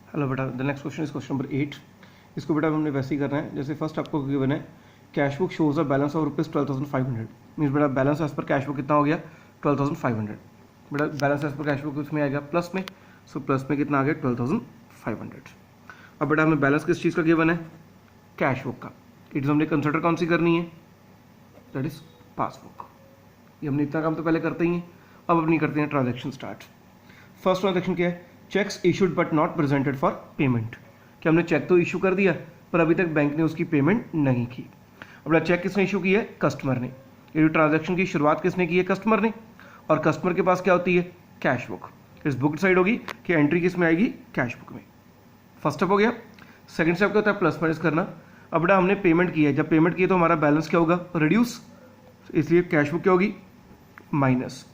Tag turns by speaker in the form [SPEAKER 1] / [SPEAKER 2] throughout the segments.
[SPEAKER 1] Hello बेटा, the next question is question number 8। इसको बेटा हमने वैसे ही करना है जैसे फर्स्ट आपको गिवन है cash book shows a balance of rupees 12,500। Means बेटा balance as per cash book कितना हो गया 12,500। बेटा balance as per cash book उसमें आएगा प्लस में, सो प्लस में कितना आ गया 12,500। अब बेटा हमें बैलेंस किस चीज़ का गिवन है, कैश बुक का। इट हमने कंसिडर कौन सी करनी है, दैट इज पासबुक। ये हमने इतना काम तो पहले करते ही हैं। अब अपनी करते हैं ट्रांजेक्शन स्टार्ट। फर्स्ट ट्रांजेक्शन क्या है, cheques issued but not presented for payment. कि हमने चेक तो इशू कर दिया पर अभी तक बैंक ने उसकी पेमेंट नहीं की। अपना चेक किसने इशू किया है, कस्टमर ने। ये जो ट्रांजैक्शन की शुरुआत किसने की है, कस्टमर ने। और कस्टमर के पास क्या होती है, कैश बुक। इस बुक साइड होगी कि एंट्री किस में आएगी, कैश बुक में। फर्स्ट स्टेप हो गया। सेकंड स्टेप क्या होता है, प्लस माइनस करना। अब बेटा हमने पेमेंट की है, जब पेमेंट की है तो हमारा बैलेंस क्या होगा, रिड्यूस। इसलिए कैश बुक क्या होगी, माइनस।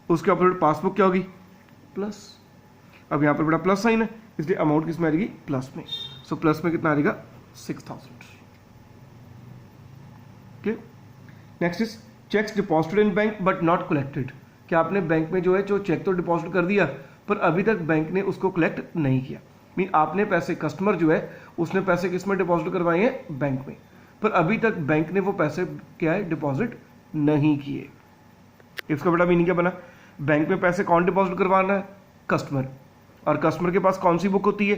[SPEAKER 1] उसके ऑपोजिट पासबुक क्या होगी, प्लस। अब यहाँ पर बड़ा प्लस साइन है इसलिए अमाउंट किस में आ जाएगी, प्लस में। सो प्लस में कितना आ जाएगा, 6,000। Okay. Next is checks deposited in bank but not collected. क्या आपने बैंक में जो है जो चेक तो डिपॉजिट कर दिया पर अभी तक बैंक ने उसको कलेक्ट नहीं किया। मीन आपने पैसे, कस्टमर जो है उसने पैसे किस में डिपॉजिट करवाए हैं, बैंक में, पर अभी तक बैंक ने वो पैसे क्या है, डिपॉजिट नहीं किए। इसका बड़ा मीनिंग क्या बना, बैंक में पैसे कौन डिपॉजिट करवाना है, कस्टमर। और कस्टमर के पास कौन सी बुक होती है,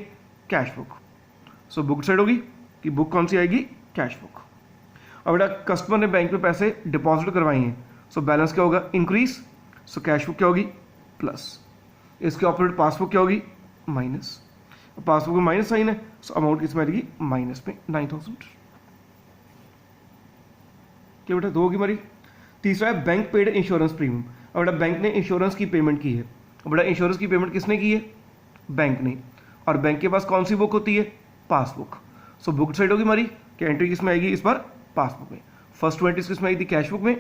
[SPEAKER 1] cash book. So book side होगी कि बुक कौन सी आएगी, कैश बुक। अब बेटा कस्टमर ने बैंक में पैसे डिपॉजिट करवाए हैं, सो बैलेंस क्या होगा, इंक्रीज। सो कैश बुक क्या होगी, प्लस। इसके ऑपोजिट पासबुक क्या होगी, माइनस। पासबुक में माइनस साइन है, सो अमाउंट किस में आएगी, माइनस में 9,000। क्या बेटा, दो होगी हमारी। तीसरा है बैंक पेड इंश्योरेंस प्रीमियम। अब बेटा बैंक ने इंश्योरेंस की पेमेंट की है। अब बेटा इंश्योरेंस की पेमेंट किसने की है, बैंक ने। और बैंक के पास कौन सी बुक होती है, पासबुक। सो बुक साइड होगी हमारी कि एंट्री किस में आएगी, इस बार पासबुक में। फर्स्ट 20 किस में आई थी, कैश बुक में।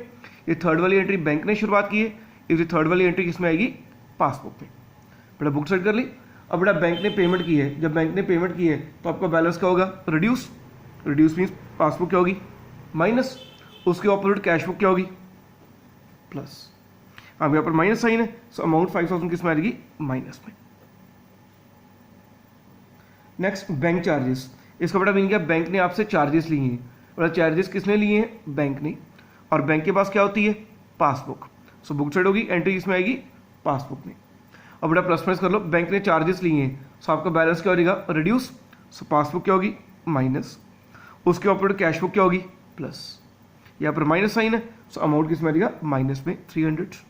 [SPEAKER 1] ये थर्ड वाली एंट्री बैंक ने शुरुआत की है, इसलिए थर्ड वाली एंट्री किस में आएगी, पासबुक में। बेटा बुक साइड कर ली। अब बेटा बैंक ने पेमेंट की है, जब बैंक ने पेमेंट की है तो आपका बैलेंस क्या होगा, रिड्यूस। रिड्यूस मीन्स पासबुक क्या होगी, माइनस। उसके ऑपोजिट कैश बुक क्या होगी, प्लस। अब यहाँ पर माइनस साइन है, सो अमाउंट 5,000 किस में आएगी, माइनस में। Next bank charges. इसका बड़ा मीनिंग क्या, बैंक ने आपसे चार्जेस लिए हैं। बड़ा चार्जेस किसने लिए हैं, बैंक ने। और बैंक के पास क्या होती है, पासबुक। सो बुक साइड होगी, एंट्री किसमें आएगी, पासबुक में। अब बड़ा प्लस माइनस कर लो, बैंक ने चार्जेस लिए हैं, सो आपका बैलेंस क्या हो जाएगा, रिड्यूस। सो पासबुक क्या होगी, माइनस। उसके ऑपोजिट कैश बुक क्या होगी, प्लस। यहाँ पर माइनस साइन है, सो अमाउंट किसमें आएगा, माइनस में 300।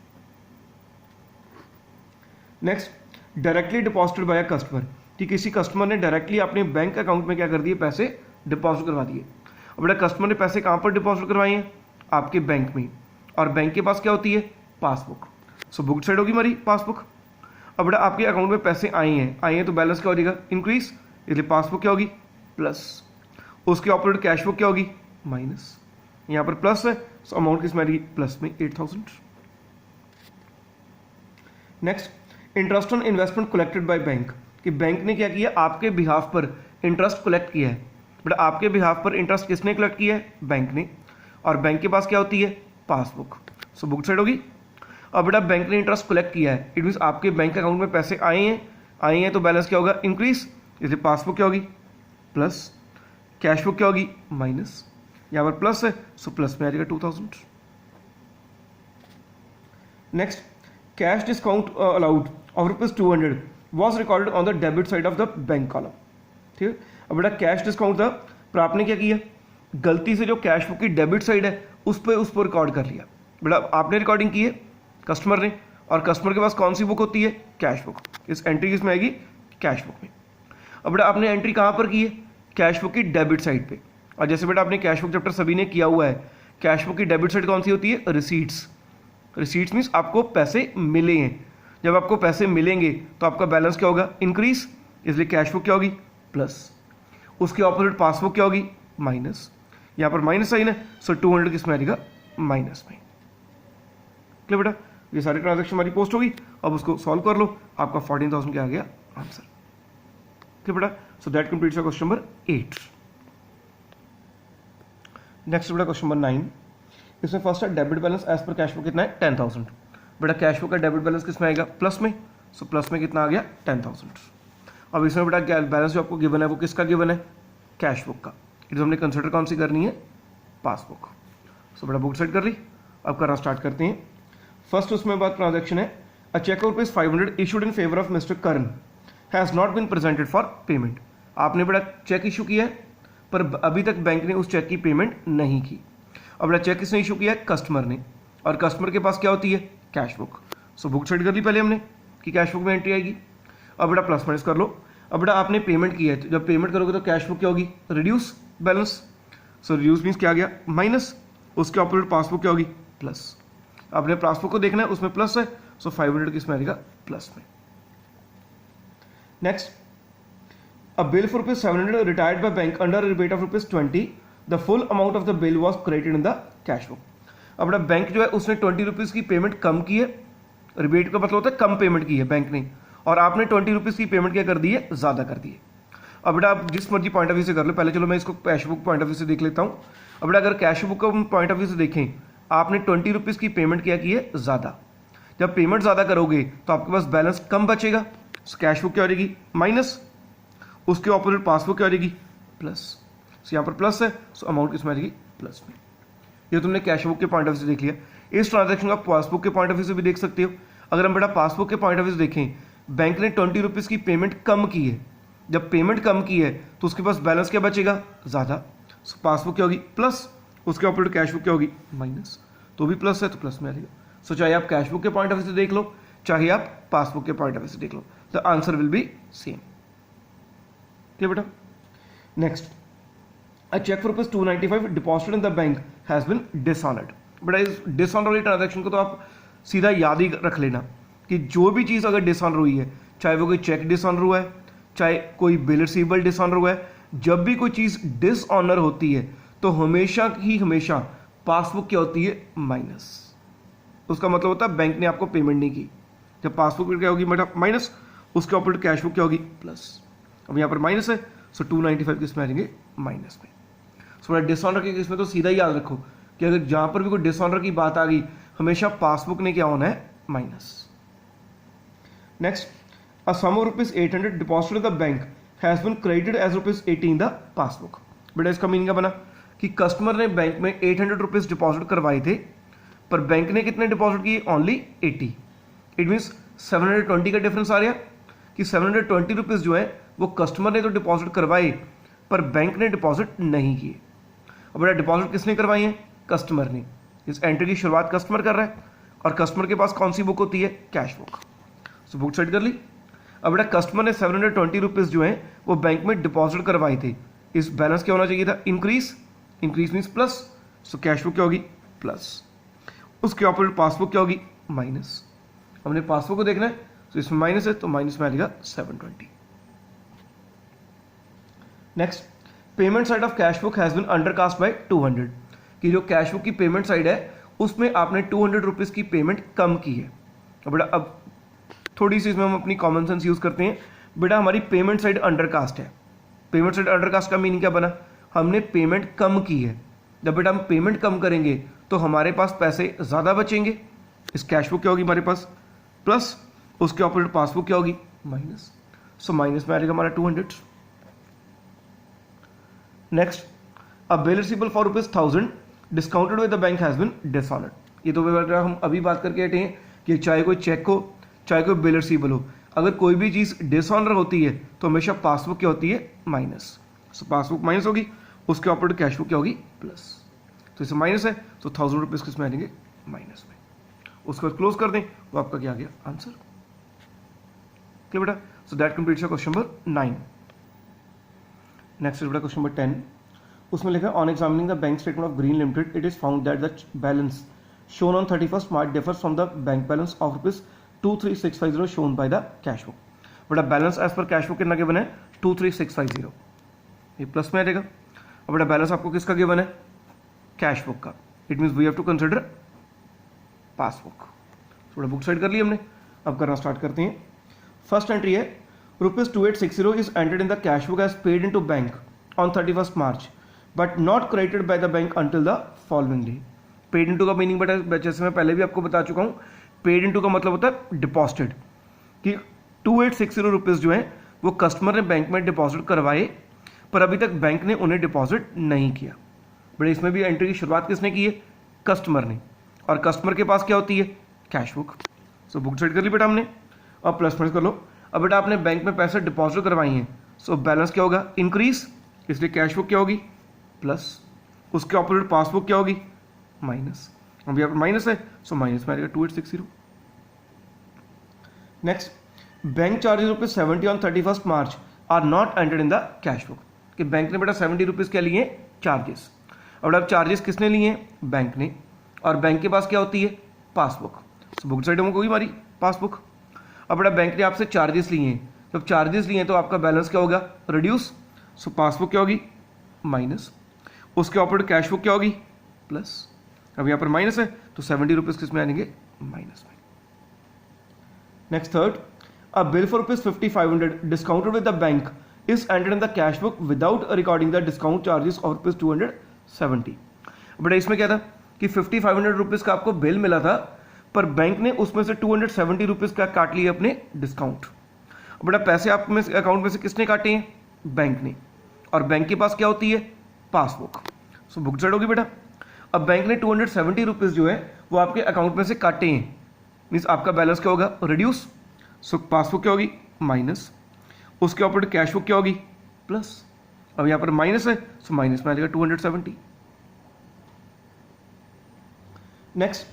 [SPEAKER 1] Next directly deposited bye a customer. कि किसी कस्टमर ने डायरेक्टली अपने बैंक अकाउंट में क्या कर दिए, पैसे डिपॉजिट करवा दिए। अब बेटा कस्टमर ने पैसे कहाँ पर डिपॉजिट करवाए हैं, आपके बैंक में। और बैंक के पास क्या होती है, पासबुक। सो बुक साइड होगी हमारी, पासबुक। अब बेटा आपके अकाउंट में पैसे आए हैं तो बैलेंस क्या हो जाएगा, इंक्रीज। इसलिए पासबुक क्या होगी, प्लस। उसके ऑपोजिट कैश बुक क्या होगी, माइनस। यहाँ पर प्लस है, सो अमाउंट किस में आएगी, प्लस में 8,000। Next interest on investment collected by bank. कि बैंक ने क्या किया, आपके बिहाफ पर इंटरेस्ट कलेक्ट किया है। बट आपके बिहाफ पर इंटरेस्ट किसने कलेक्ट किया है, बैंक ने। और बैंक के पास क्या होती है, पासबुक। सो बुक साइड होगी। अब बेटा बैंक ने इंटरेस्ट कलेक्ट किया है, इट मीन्स आपके बैंक अकाउंट में पैसे आए हैं तो बैलेंस क्या होगा, इंक्रीज। इसलिए पासबुक क्या होगी, प्लस। कैश बुक क्या होगी, माइनस। यहाँ पर प्लस है, सो प्लस में आ जाएगा 2,000। Next cash discount allowed of ₹200 was recorded on the debit side of the bank column. ठीक है। अब बेटा कैश डिस्काउंट था, पर आपने क्या किया, गलती से जो कैश बुक की डेबिट साइड है उस पर रिकॉर्ड कर लिया। बेटा आपने रिकॉर्डिंग की है, कस्टमर ने। और कस्टमर के पास कौन सी बुक होती है, कैश बुक। इस एंट्री किस में आएगी, कैश बुक में। अब बेटा आपने एंट्री कहाँ पर की है, कैश बुक की डेबिट साइड पे। और जैसे बेटा आपने कैश बुक चैप्टर सभी ने किया हुआ है, कैश बुक की डेबिट साइड कौन सी होती है, रिसीट्स। रिसीट्स मीन्स आपको पैसे मिले हैं। जब आपको पैसे मिलेंगे तो आपका बैलेंस क्या होगा, इंक्रीज। इसलिए कैश बुक क्या होगी, प्लस। उसके ऑपोजिट पासबुक क्या होगी, माइनस। यहाँ पर माइनस साइन है, सो 200 किस में आएगा, माइनस में। क्लियर बेटा, ये सारी ट्रांजेक्शन हमारी पोस्ट होगी। अब उसको सॉल्व कर लो, आपका 14,000 क्या आ गया आंसर। क्लियर बेटा, so that completes your question number 8। Next बेटा क्वेश्चन नंबर 9। इसमें फर्स्ट है debit balance as per cash book कितना है, 10,000। बेटा कैश बुक का डेबिट बैलेंस किस में आएगा, प्लस में। सो प्लस में कितना आ गया, 10,000। अब इसमें बेटा बैलेंस जो आपको गिवन है वो किसका गिवन है, कैश बुक का। इट हमने कंसिडर कौन सी करनी है, पासबुक। सो बेटा बुक सेट कर ली, अब करना स्टार्ट करते हैं। फर्स्ट उसमें बात ट्रांजैक्शन है, a cheque of ₹500 issued in favour of mister Karan has not been presented for payment. आपने बेटा चेक इशू किया है पर अभी तक बैंक ने उस चेक की पेमेंट नहीं की। अब बेटा चेक किसने इशू किया है, कस्टमर ने, और कस्टमर के पास क्या होती है, cash book. So book set कर ली पहले हमने कि कैश बुक में एंट्री आएगी। अब बेटा प्लस माइनस कर लो। अब बेटा आपने पेमेंट की है, तो जब पेमेंट करोगे तो कैश बुक क्या होगी, रिड्यूस बैलेंस। सो रिड्यूस मीन्स क्या आ गया, माइनस, उसके ऑपोजिट पासबुक क्या होगी, प्लस। आपने पासबुक को देखना है, उसमें प्लस है, सो 500 किस में आएगा, प्लस में। Next, a bill for ₹700 retired by bank under a rebate of ₹20, the full amount of the bill was credited in the cash book। अब बेटा बैंक जो है उसने ₹20 की पेमेंट कम की है, रिबेट का मतलब होता है कम पेमेंट की है बैंक ने, और आपने ₹20 की पेमेंट क्या कर दी है, ज़्यादा कर दी है। अब बेटा आप जिस मर्जी पॉइंट ऑफ व्यू से कर लो, पहले चलो मैं इसको cash book point of view से देख लेता हूँ। अब बेटा अगर कैश बुक का पॉइंट ऑफ व्यू से देखें, आपने ₹20 की पेमेंट क्या की है, ज़्यादा। जब पेमेंट ज़्यादा करोगे तो आपके पास बैलेंस कम बचेगा, कैश बुक क्या हो जाएगी, माइनस, उसके ऑपोजिट पासबुक क्या हो जाएगी, प्लस। सो यहाँ पर प्लस है, सो अमाउंट किसमें आ जाएगी, प्लस में। ये तुमने कैश बुक के पॉइंट ऑफ व्यू से देख लिया। इस ट्रांजैक्शन को आप पासबुक के पॉइंट ऑफ व्यू से भी देख सकते हो। अगर हम बेटा पासबुक के पॉइंट ऑफ व्यू से देखें, बैंक ने ₹20 की पेमेंट कम की है, जब पेमेंट कम की है तो उसके पास बैलेंस क्या बचेगा, ज़्यादा। सो पासबुक क्या होगी, प्लस, उसके ऑपोजिट कैश बुक क्या होगी, माइनस, तो भी प्लस है तो प्लस में आ जाएगा। सो चाहे आप कैश बुक के पॉइंट ऑफ व्यू से देख लो, चाहे आप पासबुक के पॉइंट ऑफ व्यू से देख लो, the answer will be same. बेटा next, a cheque for ₹295 deposited in the bank has been dishonoured. बेटा इस डिसऑनर वाली ट्रांजैक्शन को तो आप सीधा याद ही रख लेना कि जो भी चीज़ अगर डिसऑनर हुई है, चाहे वो कोई चेक डिसऑनर हुआ है, चाहे कोई बिल रिसीवेबल डिसऑनर हुआ है, जब भी कोई चीज़ डिसऑनर होती है तो हमेशा ही हमेशा पासबुक क्या होती है, माइनस। उसका मतलब होता है बैंक ने आपको पेमेंट नहीं की। जब पासबुक क्या होगी बेटा, माइनस, उसके ऑपोजिट कैश बुक क्या होगी, प्लस। अब यहाँ पर माइनस है, सो 295 किस में आ जाएंगे, माइनस में। सो बेटा डिसऑनर के केस में तो सीधा ही याद रखो कि अगर जहाँ पर भी कोई डिसऑनर की बात आ गई, हमेशा पासबुक ने क्या होना है, minus. Next, a sum of ₹800 deposited in the bank has been credited as ₹80 in the passbook. बेटा इसका मीनिंग क्या बना कि कस्टमर ने बैंक में ₹800 डिपॉजिट करवाए थे, पर बैंक ने कितने डिपॉजिट किए, ओनली 80। इट मीन्स 720 का डिफरेंस आ रहा कि ₹720 जो है वो कस्टमर ने तो डिपॉजिट करवाए पर बैंक ने डिपॉजिट नहीं किए। अब बेटा डिपॉजिट किसने करवाई है, कस्टमर ने। इस एंट्री की शुरुआत कस्टमर कर रहा है, और कस्टमर के पास कौन सी बुक होती है, cash book. So book set कर ली। अब बेटा कस्टमर ने ₹720 जो है वो बैंक में डिपॉजिट करवाए थे, इस बैलेंस क्या होना चाहिए था, increase. Increase means plus, so cash book क्या होगी, प्लस, उसके ऑपोजिट पासबुक क्या होगी, माइनस। हमने पासबुक को देखना है, तो इसमें माइनस है तो माइनस में आ जाएगा 720। Next, payment side of cash book has been undercast by 200, कि जो कैश बुक की पेमेंट साइड है उसमें आपने ₹200 की पेमेंट कम की है। अब बेटा अब थोड़ी सी इसमें हम अपनी कॉमन सेंस यूज करते हैं। बेटा हमारी पेमेंट साइड अंडरकास्ट है। पेमेंट साइड अंडरकास्ट का मीनिंग क्या बना, हमने पेमेंट कम की है। जब बेटा हम पेमेंट कम करेंगे तो हमारे पास पैसे ज़्यादा बचेंगे। इस कैश बुक क्या होगी हमारे पास, प्लस, उसके ऑपोजिट पासबुक क्या होगी, माइनस। सो माइनस में आ जाएगा हमारा 200। Next, a bill receivable for ₹1000 discounted with the bank has been dishonoured. ये तो हम अभी बात करके हटे हैं कि चाहे कोई चेक हो, चाहे कोई बिल रिसीवेबल हो, अगर कोई भी चीज़ डिसऑनर होती है तो हमेशा पासबुक क्या होती है, माइनस। सो पासबुक माइनस होगी, उसके ऑपोजिट कैश बुक क्या होगी, प्लस। तो इसे माइनस है तो ₹1000 किस में आएंगे, माइनस में। उसको क्लोज कर दें तो आपका क्या आ गया, आंसर। क्लियर बेटा। So that completes your question number 9। Next बेटा क्वेश्चन नंबर 10, उसमें लिखा है on examining the bank statement of Green Limited it is found that the balance shown on 31st March differs from the bank balance of ₹23650 shown by the cash book. बेटा balance as per cash book कितना given है, 23650, ये plus में आ जाएगा। और बेटा balance आपको किसका गिवन है, कैश बुक का। It means we have to consider passbook. थोड़ा बुक साइड कर ली हमने, अब करना स्टार्ट करते हैं। फर्स्ट एंट्री है ₹2860 is entered in the cash book as paid into bank on 31st March but not credited by the bank until the following day. Paid into का meaning बेटा जैसे मैं पहले भी आपको बता चुका हूँ, पेड इन टू का मतलब होता है डिपॉजिटेड, कि ₹2860 जो है वो कस्टमर ने बैंक में डिपॉजिट करवाए पर अभी तक बैंक ने उन्हें डिपॉजिट नहीं किया। बड़े इसमें भी एंट्री की शुरुआत किसने की है? कस्टमर ने। और कस्टमर के पास क्या होती है? Cash book. So book side कर ली बेटा हमने, अब प्लस माइनस कर लो। अब बेटा आपने बैंक में पैसे डिपॉजिट करवाई हैं, सो बैलेंस क्या होगा? इंक्रीज, इसलिए कैश बुक क्या होगी? प्लस। उसके ऑपोजिट पासबुक क्या होगी? माइनस। अब यहाँ पर माइनस है, सो माइनस में आएगा 2860। Next, bank charges ₹70 on 31 March are not entered in the cash book. कि बैंक ने बेटा 70 रुपीज़ क्या लिए? चार्जेस। अब चार्जेस किसने लिए? बैंक ने। और बैंक के पास क्या होती है? पासबुक। सो बुक साइड में कोई हमारी पासबुक। अब बेटा बैंक ने आपसे चार्जेस लिए हैं, जब चार्जेस लिए हैं तो आपका बैलेंस क्या होगा? रिड्यूस। सो पासबुक क्या होगी? माइनस। उसके ऑपोजिट कैश बुक क्या होगी? प्लस। अब यहाँ पर माइनस है तो 70 रुपीज़ किस में आएंगे? माइनस में। Next third, a bill for ₹5500 discounted with the bank is entered in the cash book without recording the discount charges of ₹270। But इसमें क्या था कि 5500 रुपीज़ का आपको बिल मिला था, पर बैंक ने उसमें से 270 रुपीज़ का काट लिया अपने डिस्काउंट। बड़ा पैसे आप में अकाउंट में से किसने काटे हैं? बैंक ने। और बैंक के पास क्या होती है? पासबुक। सो बुक साइड होगी बेटा। अब बैंक ने 270 रुपीज़ जो है वो आपके अकाउंट में से काटे हैं, मीन्स आपका बैलेंस क्या होगा? रिड्यूस। सो पासबुक क्या होगी? माइनस। उसके ऊपर कैश बुक क्या होगी? प्लस। अब यहाँ पर माइनस है, सो माइनस में आ जाएगा 270। Next,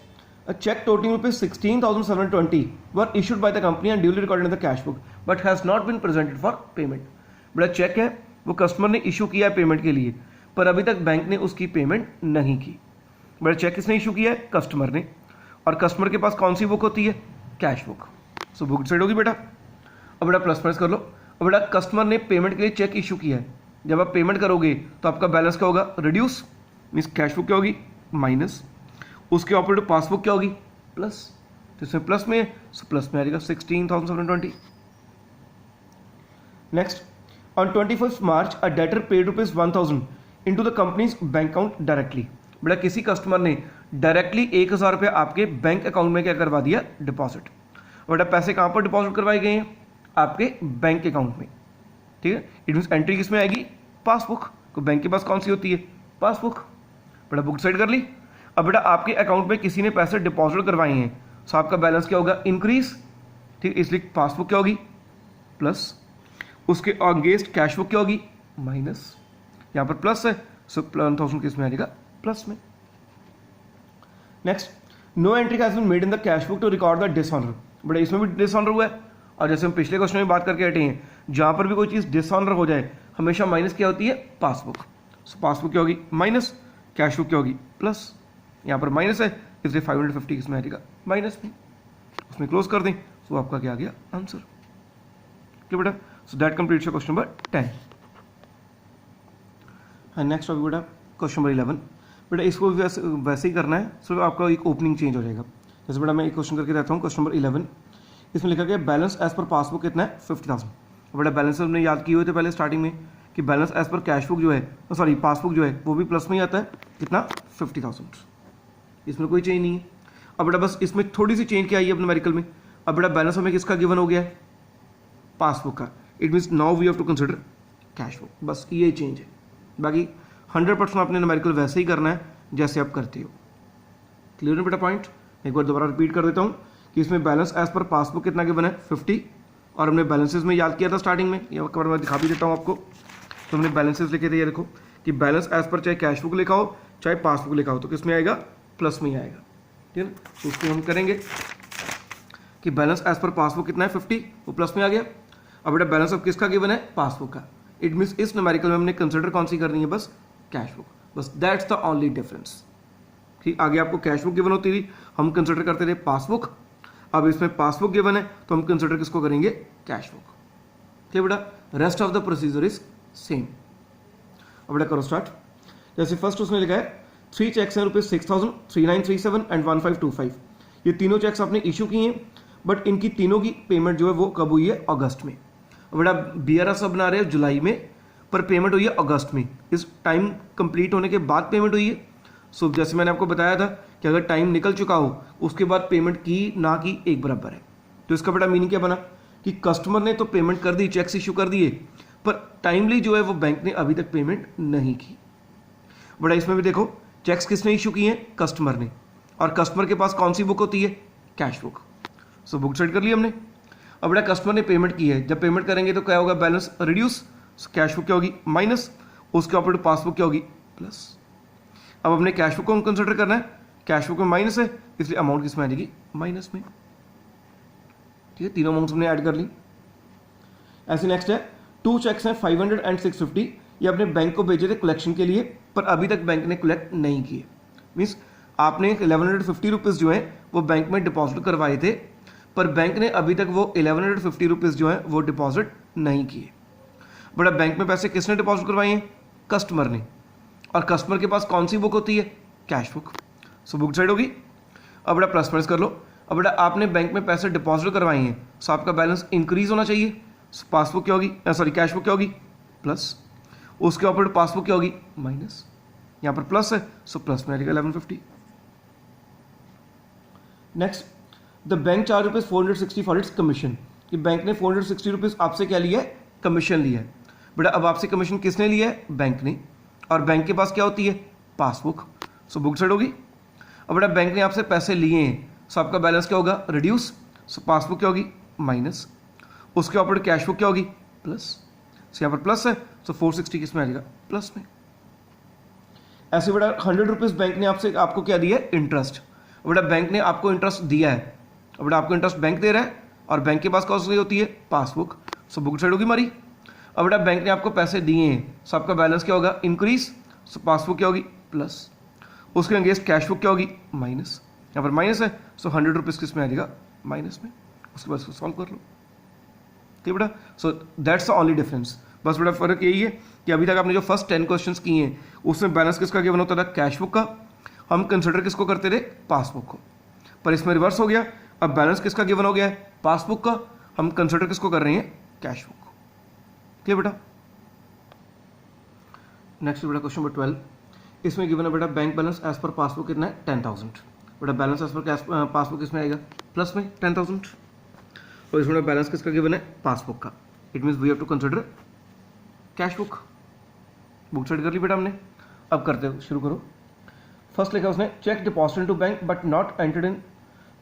[SPEAKER 1] a check totaling ₹16,720 were issued by the company and duly recorded in the cash book but has not been presented for payment। बड़ा चेक है वो कस्टमर ने इशू किया है पेमेंट के लिए, पर अभी तक बैंक ने उसकी पेमेंट नहीं की। बड़ा चेक किसने इशू किया है? कस्टमर ने। और कस्टमर के पास कौन सी बुक होती है? Cash book. So book side होगी बेटा। अब बेटा प्लस प्लस कर लो। अब बेटा कस्टमर ने पेमेंट के लिए चेक इशू किया है, जब आप पेमेंट करोगे तो आपका बैलेंस क्या होगा? रिड्यूस, मीन्स कैश बुक क्या होगी? माइनस। उसके ऑपोजिट पासबुक क्या होगी? प्लस। तो इसमें प्लस में है, सो प्लस में आ जाएगा 16,720। Next, on 21 March a debtor paid ₹1,000 into the companies bank account directly. बेटा किसी कस्टमर ने डायरेक्टली 1,000 रुपये आपके बैंक अकाउंट में क्या करवा दिया? डिपॉजिट। बेटा पैसे कहाँ पर डिपॉजिट करवाए गए हैं? आपके बैंक अकाउंट में। ठीक है, इट मीन्स एंट्री किस में आएगी? पासबुक। तो बैंक के पास कौन सी होती है? पासबुक। बेटा बुक साइड कर ली। अब बेटा आपके अकाउंट में किसी ने पैसे डिपॉजिट करवाए हैं, सो आपका बैलेंस क्या होगा? इंक्रीज। ठीक, इसलिए पासबुक क्या होगी? प्लस। उसके अगेंस्ट कैश बुक क्या होगी? माइनस। यहाँ पर प्लस है, सो 1,000 किस में आ जाएगा? प्लस में। Next, no entry has been made in the cash book to record the dishonour. बड़ा इसमें भी डिसऑनर हुआ है, और जैसे हम पिछले क्वेश्चन में बात करके हटे हैं, जहाँ पर भी कोई चीज़ डिसऑनर हो जाए हमेशा माइनस क्या होती है? पासबुक। सो पासबुक क्या होगी? माइनस। कैश बुक क्या होगी? प्लस। यहाँ पर माइनस है, इसलिए 550 किसमें आ जाएगा? माइनस में। उसमें क्लोज कर दें, सो आपका क्या आ गया? आंसर। क्लियर बेटा? So that completes your question number 10। Next topic बेटा क्वेश्चन नंबर 11। बेटा इसको वैसे ही करना है, सिर्फ आपका एक ओपनिंग चेंज हो जाएगा। जैसे बेटा मैं एक क्वेश्चन करके रहता हूँ, क्वेश्चन नंबर 11। इसमें लिखा गया बैलेंस एज पर पासबुक कितना है? 50,000। बेटा बैलेंस हमने याद किए हुए थे पहले स्टार्टिंग में कि balance as per cash book जो है, सॉरी पासबुक जो है वो भी प्लस में ही आता है। कितना? 50,000। इसमें कोई चेंज नहीं है। अब बेटा बस इसमें थोड़ी सी चेंज क्या आई है अपने न्यूमेरिकल में। अब बेटा बैलेंस हमें किसका गिवन हो गया है? पासबुक का। It means now we have to consider cash book. बस ये चेंज है, बाकी 100% आपने न्यूमेरिकल वैसे ही करना है जैसे आप करते हो। क्लियर है बेटा पॉइंट? एक बार दोबारा रिपीट कर देता हूँ कि इसमें बैलेंस एज पर पासबुक कितना गिवन है? 50। और हमने बैलेंसेज में याद किया था स्टार्टिंग में, ये बार मैं दिखा भी देता हूँ आपको। तो हमने बैलेंसेज लिखे थे, ये देखो कि बैलेंस एज पर चाहे कैश बुक लिखा हो चाहे पासबुक लिखा हो तो किस में आएगा? प्लस में ही आएगा। ठीक है, तो उसको हम करेंगे कि बैलेंस एज पर पासबुक कितना है? 50, वो प्लस में आ गया। अब बेटा बैलेंस अब किसका गिवन है? पासबुक का। इट मीन्स इस न्यूमेरिकल में हमने कंसिडर कौन सी करनी है? बस कैश बुक। बस दैट्स द ओनली डिफरेंस। ठीक, आगे आपको कैश बुक गिवन होती थी, हम कंसिडर करते थे पासबुक। अब इसमें पासबुक गिवन है तो हम कंसिडर किसको करेंगे? Cash book. ठीक बेटा, rest of the procedure is same. अब बेटा करो स्टार्ट। जैसे फर्स्ट उसने लिखा है 3 चेक्स हैं ₹6,000, 3937 एंड 1525। ये तीनों चेक्स आपने इशू किए हैं, बट इनकी तीनों की पेमेंट जो है वो कब हुई है? अगस्त में। अब बेटा BRS सब बना रहे हैं जुलाई में, पर पेमेंट हुई है अगस्त में। इस टाइम कंप्लीट होने के बाद पेमेंट हुई है। सो जैसे मैंने आपको बताया था कि अगर टाइम निकल चुका हो उसके बाद पेमेंट की ना की एक बराबर है। तो इसका बेटा मीनिंग क्या बना कि कस्टमर ने तो पेमेंट कर दी, चेक्स इशू कर दिए, पर टाइमली जो है वो बैंक ने अभी तक पेमेंट नहीं की। बड़ा इसमें भी देखो चेक्स किसने इशू किए हैं, कस्टमर ने, और कस्टमर के पास कौन सी बुक होती है, cash book. So book set कर ली हमने। अब बड़ा कस्टमर ने पेमेंट की है, जब पेमेंट करेंगे तो क्या होगा, बैलेंस रिड्यूस, कैश बुक क्या होगी माइनस, उसके ऊपर पासबुक क्या होगी प्लस। अब हमने कैश बुक को कंसिडर करना है, कैश बुक में माइनस है इसलिए अमाउंट किसमें आ जाएगी, माइनस में। ठीक है, तीनों अमाउंट्स हमने ऐड कर ली। ऐसे नेक्स्ट है 2 चेक्स हैं 500 एंड 650, ये अपने बैंक को भेजे थे कलेक्शन के लिए, पर अभी तक बैंक ने कलेक्ट नहीं किए। मीन्स आपने 1150 रुपीज़ जो है वो बैंक में डिपॉजिट करवाए थे, पर बैंक ने अभी तक वो 1150 रुपीज़ जो है वो डिपॉजिट नहीं किए। बड़ा बैंक में पैसे किसने डिपॉजिट करवाए हैं, कस्टमर ने, और कस्टमर के पास कौन सी बुक होती है, cash book. So book side होगी। अब बड़ा प्लस माइनस कर लो। अब बड़ा आपने बैंक में पैसे डिपॉजिट करवाए हैं, सो आपका बैलेंस इंक्रीज होना चाहिए। पासबुक क्या होगी, सॉरी कैश बुक क्या होगी प्लस, उसके ऊपर पासबुक क्या होगी माइनस, यहाँ पर प्लस है सो प्लस में आएगा 1150। Next the bank charge rupees 460 for its commission, कि बैंक ने 460 रुपीज आपसे क्या लिया है, कमीशन लिया है। बेटा अब आपसे कमीशन किसने लिया है, बैंक ने, और बैंक के पास क्या होती है, पासबुक। सो बुक साइड होगी। अब बेटा बैंक ने आपसे पैसे लिए हैं, सो आपका बैलेंस क्या होगा रिड्यूस, सो पासबुक क्या होगी माइनस, उसके ऊपर कैश बुक क्या होगी प्लस। सो यहाँ पर प्लस है सो 460 किस में आ जाएगा प्लस में। ऐसे बेटा 100 रुपीज़ बैंक ने आपसे आपको क्या दिया है, इंटरेस्ट। बेटा बैंक ने आपको इंटरेस्ट दिया है, बेटा आपको इंटरेस्ट बैंक दे रहा है, और बैंक के पास कौन सी होती है, पासबुक। सो बुक साइड होगी हमारी। अब बेटा बैंक ने आपको पैसे दिए हैं, सो आपका बैलेंस क्या होगा इंक्रीज, सो पासबुक क्या होगी प्लस, उसके अगेंस्ट कैश बुक क्या होगी माइनस, यहाँ पर माइनस है सो 100 रुपीज़ किस में आ जाएगा माइनस में। उसके बाद सॉल्व कर लो। ठीक है बेटा, so that's the only difference. बस बेटा फर्क यही है कि अभी तक आपने जो फर्स्ट 10 क्वेश्चंस किए हैं उसमें बैलेंस किसका गिवन होता था, कैश बुक का, हम कंसिडर किसको करते थे, पासबुक को, पर इसमें रिवर्स हो गया। अब बैलेंस किसका गिवन हो गया है, पासबुक का, हम कंसिडर किसको कर रहे हैं, कैश बुक को। ठीक है बेटा। नेक्स्ट बेटा क्वेश्चन नंबर 12, इसमें गिवन है बेटा bank balance as per passbook कितना है 10,000। बेटा बैलेंस एज पर पासबुक किसमें आएगा, प्लस में 10,000, और इसमें बैलेंस किसका गिवन है, पासबुक का। It means we have to consider cash book. Book side कर ली बेटा हमने। अब करते हो, शुरू करो। फर्स्ट लिखा उसने cheque deposit to bank but not entered in,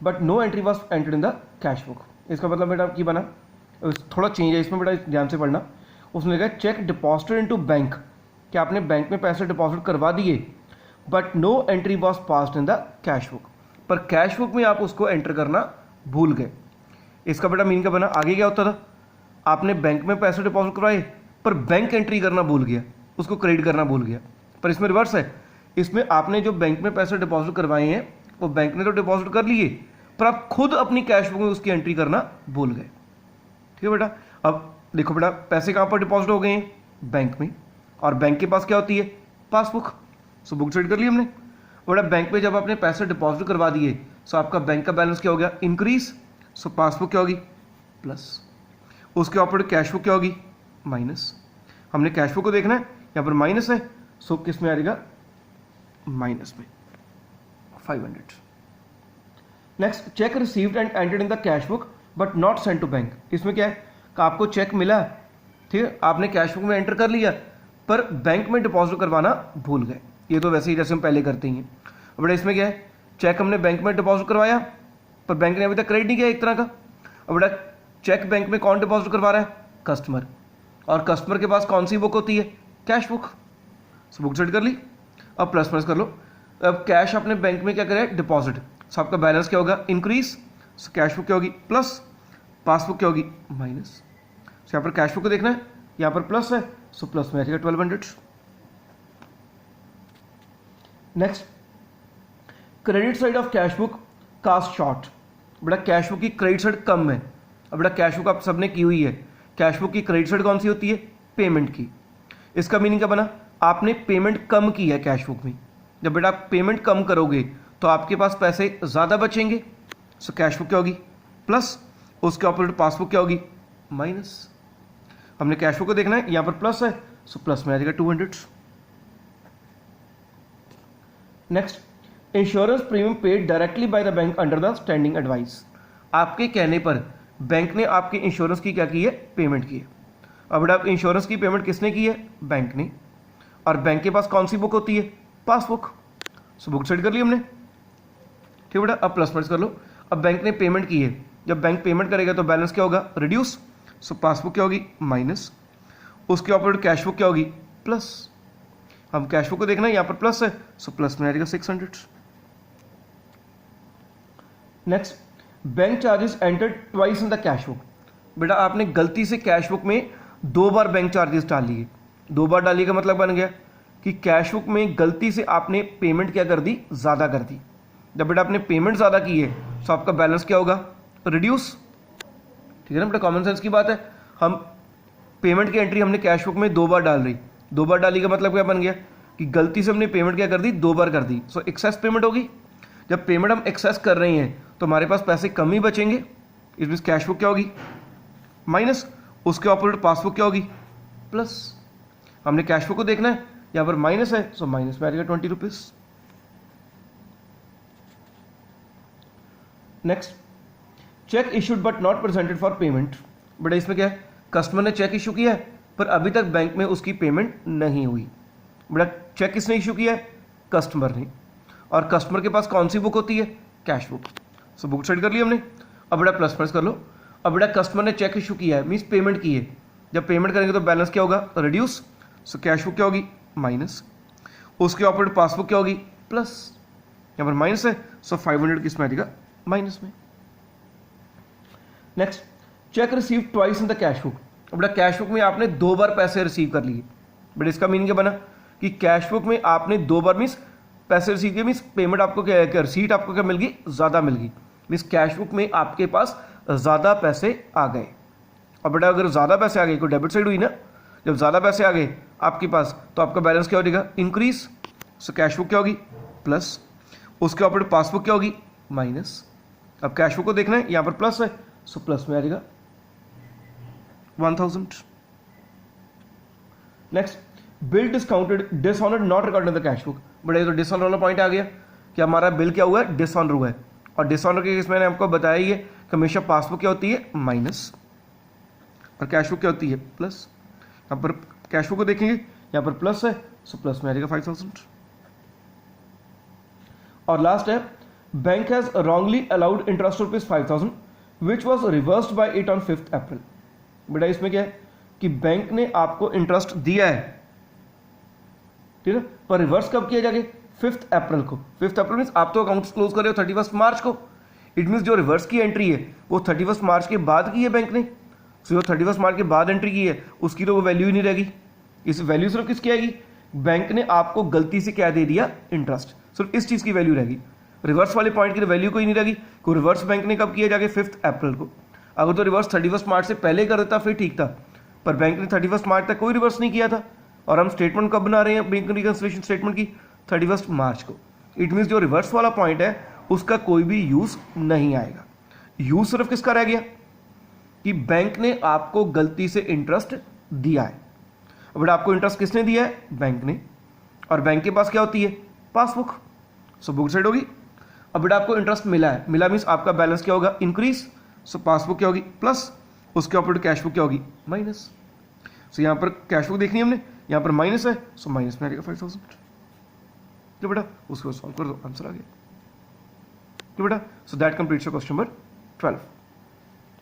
[SPEAKER 1] but no entry was entered in the cash book. इसका मतलब बेटा की बना, थोड़ा चेंज है इसमें बेटा, ध्यान से पढ़ना। उसने लिखा cheque deposit into bank, कि आपने बैंक में पैसे डिपॉजिट करवा दिए, but no entry was passed in the cash book, पर कैश बुक में आप उसको एंटर करना भूल गए। इसका बेटा मीन का बना, आगे क्या होता था, आपने बैंक में पैसे डिपॉजिट करवाए पर बैंक एंट्री करना भूल गया, उसको क्रेडिट करना भूल गया। पर इसमें रिवर्स है, इसमें आपने जो बैंक में पैसे डिपॉजिट करवाए हैं वो बैंक ने तो डिपॉजिट कर लिए, पर आप खुद अपनी कैश बुक में उसकी एंट्री करना भूल गए। ठीक है बेटा। अब देखो बेटा पैसे कहाँ पर डिपॉजिट हो गए हैं, बैंक में, और बैंक के पास क्या होती है, पासबुक। सो बुक साइड कर ली हमने। बेटा बैंक में जब आपने पैसे डिपॉजिट करवा दिए, सो आपका बैंक का बैलेंस क्या हो गया, इंक्रीज, सो पासबुक क्या होगी प्लस, उसके ऊपर कैश बुक क्या होगी माइनस। हमने कैश बुक को देखना है, यहाँ पर माइनस है, सो किस में आ जाएगा माइनस में 500। Next cheque received and entered in the cash book but not send to bank. इसमें क्या है कि आपको चेक मिला, ठीक है, आपने कैश बुक में एंटर कर लिया, पर बैंक में डिपॉजिट करवाना भूल गए। ये तो वैसे ही जैसे हम पहले करते ही हैं। अब इसमें क्या है, चेक हमने बैंक में डिपॉजिट करवाया, पर बैंक ने अभी तक क्रेडिट नहीं किया एक तरह का। अब बेटा चेक बैंक में कौन डिपॉजिट करवा रहा है, कस्टमर, और कस्टमर के पास कौन सी बुक होती है, cash book. So book set कर ली। अब प्लस प्लस कर लो। अब कैश अपने बैंक में क्या करें, डिपॉजिट, सो आपका बैलेंस क्या होगा इंक्रीज, सो कैश बुक क्या होगी प्लस, पासबुक क्या होगी माइनस। सो यहाँ पर कैश बुक को देखना है, यहाँ पर प्लस है, सो प्लस में आएगा 1200। Next credit side of cash book cast short. बेटा कैश बुक की क्रेडिट साइड कम है। अब बेटा कैश बुक आप सबने की हुई है, कैश बुक की क्रेडिट साइड कौन सी होती है, पेमेंट की। इसका मीनिंग क्या बना, आपने पेमेंट कम की है कैश बुक में। जब बेटा आप पेमेंट कम करोगे तो आपके पास पैसे ज़्यादा बचेंगे, सो कैश बुक क्या होगी प्लस, उसके ऑपोजिट पासबुक क्या होगी माइनस। हमने कैश बुक को देखना है, यहाँ पर प्लस है, सो प्लस में आ जाएगा 200। Next insurance premium paid directly by the bank under the standing advice. आपके कहने पर बैंक ने आपके इंश्योरेंस की क्या की है, पेमेंट की है। अब बेटा आप इंश्योरेंस की पेमेंट किसने की है, बैंक ने, और बैंक के पास कौन सी बुक होती है, पासबुक। सो बुक सेट कर ली हमने, ठीक बेटा। अब प्लस माइनस कर लो। अब बैंक ने पेमेंट की है, जब बैंक पेमेंट करेगा तो बैलेंस क्या होगा, रिड्यूस। सो पासबुक क्या होगी, माइनस, उसके ऑपोजिट कैश बुक क्या होगी, प्लस। हम कैश बुक को देखना है, यहाँ पर प्लस है, सो प्लस में आ जाएगा 600। Next, bank charges entered twice in the cash book. बेटा आपने गलती से कैश बुक में 2 बार बैंक चार्जेस डाल लिए। 2 बार डालिए का मतलब बन गया कि कैश बुक में गलती से आपने पेमेंट क्या कर दी, ज़्यादा कर दी। जब बेटा आपने पेमेंट ज़्यादा की है तो आपका बैलेंस क्या होगा, रिड्यूस। ठीक है ना बेटा, कॉमन सेंस की बात है। हम पेमेंट की एंट्री हमने कैश बुक में 2 बार डाल रही, 2 बार डाली का मतलब क्या बन गया कि गलती से हमने पेमेंट क्या कर दी, 2 बार कर दी। सो एक्सेस पेमेंट होगी। जब पेमेंट हम एक्सेस कर रहे हैं तो हमारे पास पैसे कम ही बचेंगे। इसमें कैश बुक क्या होगी, माइनस, उसके ऑपोजिट पासबुक क्या होगी, प्लस। हमने कैश बुक को देखना है, यहाँ पर माइनस है, सो माइनस में आ जाएगा 20 rupees. Next, check issued but not presented for payment. बेटा इसमें क्या है, कस्टमर ने चेक इशू किया है पर अभी तक बैंक में उसकी पेमेंट नहीं हुई। बेटा चेक किसने इशू किया है, कस्टमर ने, और कस्टमर के पास कौन सी बुक होती है, cash book. So book set कर ली हमने। अब बेटा प्लस प्लस कर लो। अब बेटा कस्टमर ने चेक इशू किया है, मीन्स पेमेंट की है। जब पेमेंट करेंगे तो बैलेंस क्या होगा, रिड्यूस। सो कैश बुक क्या होगी, माइनस, उसके ऑपोजिट पासबुक क्या होगी, प्लस। यहाँ पर माइनस है, सो 500 किस में आ जाएगा, माइनस में। Next, check receive twice in the cash book. बेटा कैश बुक में आपने 2 बार पैसे रिसीव कर लिए। बेटा इसका मीनिंग क्या बना कि कैश बुक में आपने 2 बार मीन्स पैसे रिसीव किए, मीन्स पेमेंट आपको क्या, रिसीट आपको क्या मिल गई, ज़्यादा मिल गई। मीन्स कैश बुक में आपके पास ज़्यादा पैसे आ गए। और बेटा अगर ज़्यादा पैसे आ गए, कोई डेबिट साइड हुई ना, जब ज़्यादा पैसे आ गए आपके पास तो आपका बैलेंस क्या हो जाएगा, इंक्रीज। सो कैश बुक क्या होगी, प्लस, उसके ऑपोजिट पासबुक क्या होगी, माइनस। अब कैश बुक को देखना है, यहाँ पर प्लस है, सो प्लस में आ जाएगा 1000। Next, bill discounted dishonoured not recorded in the cash book. बड़ा ये तो डिसऑनर वाला पॉइंट आ गया कि हमारा बिल क्या हुआ है, डिसऑनर हुआ है। और डिसऑनर के केस मैंने आपको बताया ही है कि हमेशा पासबुक क्या होती है, माइनस, और कैश बुक क्या होती है, प्लस। यहाँ पर कैश बुक को देखेंगे, यहाँ पर प्लस है, सो प्लस में आ जाएगा 5000। और लास्ट है, bank has wrongly allowed interest rupees 5000 which was reversed bye it on 5 अप्रैल। बेटा इसमें क्या है कि बैंक ने आपको इंटरेस्ट दिया है, ठीक है, पर रिवर्स कब किया जाके, 5 अप्रैल को। 5 अप्रैल मीन्स आप तो अकाउंट्स क्लोज कर रहे हो 31 मार्च को। इट मीन्स जो रिवर्स की एंट्री है वो 31 मार्च के बाद की है बैंक ने। जो 31 मार्च के बाद एंट्री की है उसकी तो वो वैल्यू ही नहीं रहेगी। इस वैल्यू सिर्फ किसकी आएगी, बैंक ने आपको गलती से क्या दे दिया, इंटरेस्ट, सिर्फ इस चीज की वैल्यू रहेगी। रिवर्स वाले पॉइंट की वैल्यू कोई नहीं रहेगी। को रिवर्स बैंक ने कब किया जाके, 5 अप्रैल को। अगर तो रिवर्स 31 मार्च से पहले कर देता फिर ठीक था, पर बैंक ने 31 मार्च तक कोई रिवर्स नहीं किया था। और हम स्टेटमेंट कब बना रहे हैं बैंक रिकंसिलिएशन स्टेटमेंट की, 31 मार्च को। इट मीन्स जो रिवर्स वाला पॉइंट है उसका कोई भी यूज नहीं आएगा। यूज सिर्फ किसका रह गया कि बैंक ने आपको गलती से इंटरेस्ट दिया है। अब आपको इंटरेस्ट किसने दिया है, बैंक ने, और बैंक के पास क्या होती है, पासबुक। सो बुक साइड होगी। अब बेटा आपको इंटरेस्ट मिला है, मिला मीन्स आपका बैलेंस क्या होगा, इंक्रीज। सो पासबुक क्या होगी, प्लस, उसके ऑपोजिट कैश बुक क्या होगी, माइनस। सो यहाँ पर कैश बुक देखनी है हमने, यहाँ पर माइनस है, सो माइनस में आ जाएगा 5000। तो बेटा उसको सॉल्व कर दो, आंसर आ गया। तो बेटा so that completes your question number 12।